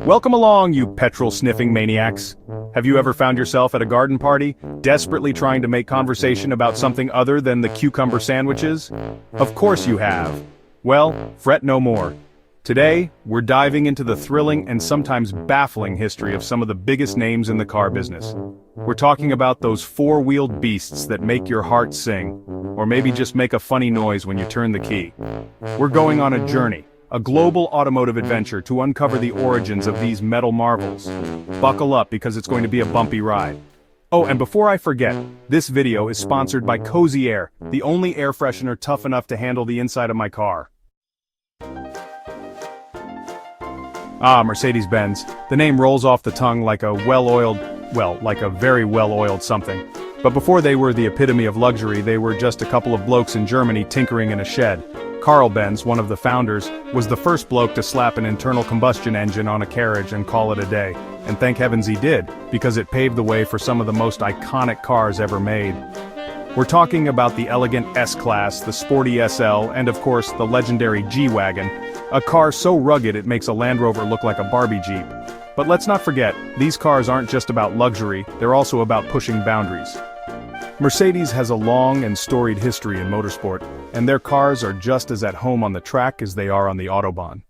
Welcome along, you petrol-sniffing maniacs. Have you ever found yourself at a garden party, desperately trying to make conversation about something other than the cucumber sandwiches? Of course you have. Well, fret no more. Today, we're diving into the thrilling and sometimes baffling history of some of the biggest names in the car business. We're talking about those four-wheeled beasts that make your heart sing, or maybe just make a funny noise when you turn the key. We're going on a journey, a global automotive adventure to uncover the origins of these metal marvels. Buckle up because it's going to be a bumpy ride. Oh, and before I forget, this video is sponsored by Cozy Air, the only air freshener tough enough to handle the inside of my car. Mercedes-Benz. The name rolls off the tongue like a like a very well-oiled something. But before they were the epitome of luxury, they were just a couple of blokes in Germany tinkering in a shed. Carl Benz, one of the founders, was the first bloke to slap an internal combustion engine on a carriage and call it a day. And thank heavens he did, because it paved the way for some of the most iconic cars ever made. We're talking about the elegant S-Class, the sporty SL, and of course the legendary G-Wagon, a car so rugged it makes a Land Rover look like a Barbie Jeep. But let's not forget, these cars aren't just about luxury, they're also about pushing boundaries. Mercedes has a long and storied history in motorsport, and their cars are just as at home on the track as they are on the Autobahn.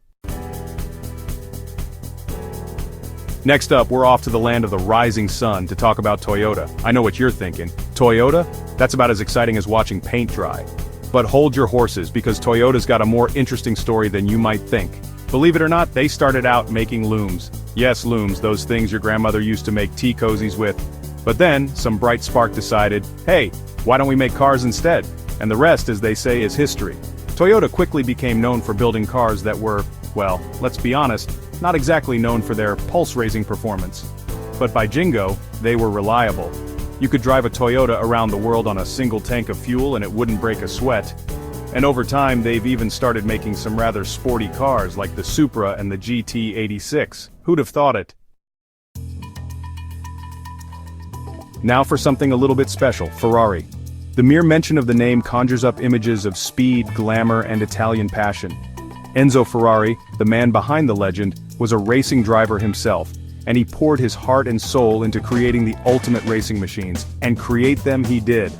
Next up, we're off to the land of the rising sun to talk about Toyota. I know what you're thinking. Toyota? That's about as exciting as watching paint dry. But hold your horses, because Toyota's got a more interesting story than you might think. Believe it or not, they started out making looms. Yes, looms, those things your grandmother used to make tea cozies with. But then, some bright spark decided, hey, why don't we make cars instead? And the rest, as they say, is history. Toyota quickly became known for building cars that were, well, let's be honest, not exactly known for their pulse-raising performance. But by jingo, they were reliable. You could drive a Toyota around the world on a single tank of fuel and it wouldn't break a sweat. And over time, they've even started making some rather sporty cars like the Supra and the GT86. Who'd have thought it? Now for something a little bit special, Ferrari. The mere mention of the name conjures up images of speed, glamour, and Italian passion. Enzo Ferrari, the man behind the legend, was a racing driver himself, and he poured his heart and soul into creating the ultimate racing machines, and create them he did.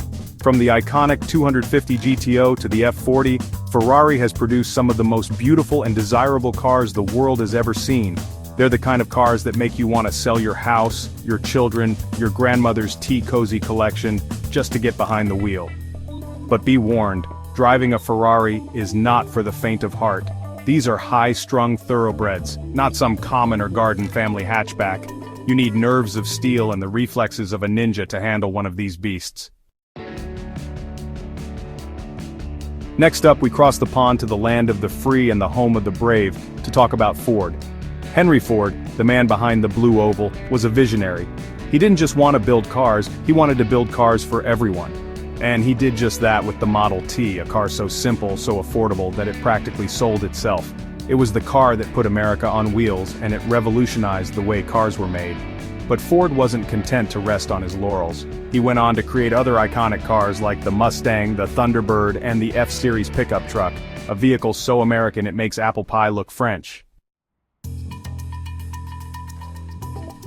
From the iconic 250 GTO to the F40, Ferrari has produced some of the most beautiful and desirable cars the world has ever seen. They're the kind of cars that make you want to sell your house, your children, your grandmother's tea cozy collection, just to get behind the wheel. But be warned, driving a Ferrari is not for the faint of heart. These are high-strung thoroughbreds, not some common or garden family hatchback. You need nerves of steel and the reflexes of a ninja to handle one of these beasts. Next up, we cross the pond to the land of the free and the home of the brave, to talk about Ford. Henry Ford, the man behind the Blue Oval, was a visionary. He didn't just want to build cars, he wanted to build cars for everyone. And he did just that with the Model T, a car so simple, so affordable, that it practically sold itself. It was the car that put America on wheels, and it revolutionized the way cars were made. But Ford wasn't content to rest on his laurels. He went on to create other iconic cars like the Mustang, the Thunderbird, and the F-Series pickup truck, a vehicle so American it makes apple pie look French.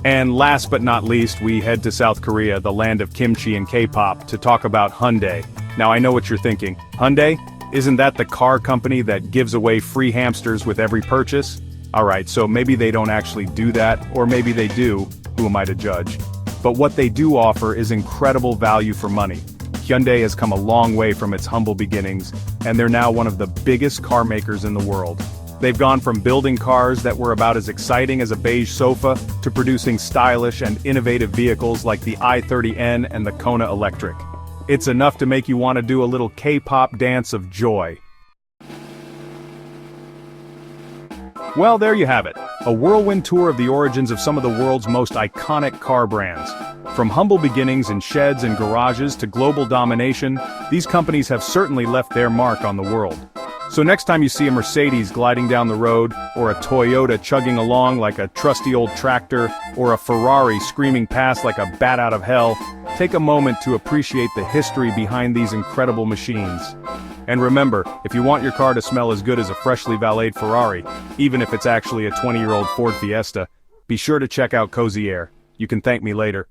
And last but not least, we head to South Korea, the land of kimchi and K-pop, to talk about Hyundai. Now I know what you're thinking. Hyundai? Isn't that the car company that gives away free hamsters with every purchase? Alright, so maybe they don't actually do that, or maybe they do, who am I to judge? But what they do offer is incredible value for money. Hyundai has come a long way from its humble beginnings, and they're now one of the biggest car makers in the world. They've gone from building cars that were about as exciting as a beige sofa to producing stylish and innovative vehicles like the i30N and the Kona Electric. It's enough to make you want to do a little K-pop dance of joy. Well, there you have it. A whirlwind tour of the origins of some of the world's most iconic car brands. From humble beginnings in sheds and garages to global domination, these companies have certainly left their mark on the world. So next time you see a Mercedes gliding down the road, or a Toyota chugging along like a trusty old tractor, or a Ferrari screaming past like a bat out of hell, take a moment to appreciate the history behind these incredible machines. And remember, if you want your car to smell as good as a freshly valeted Ferrari, even if it's actually a 20-year-old Ford Fiesta, be sure to check out Cozy Air. You can thank me later.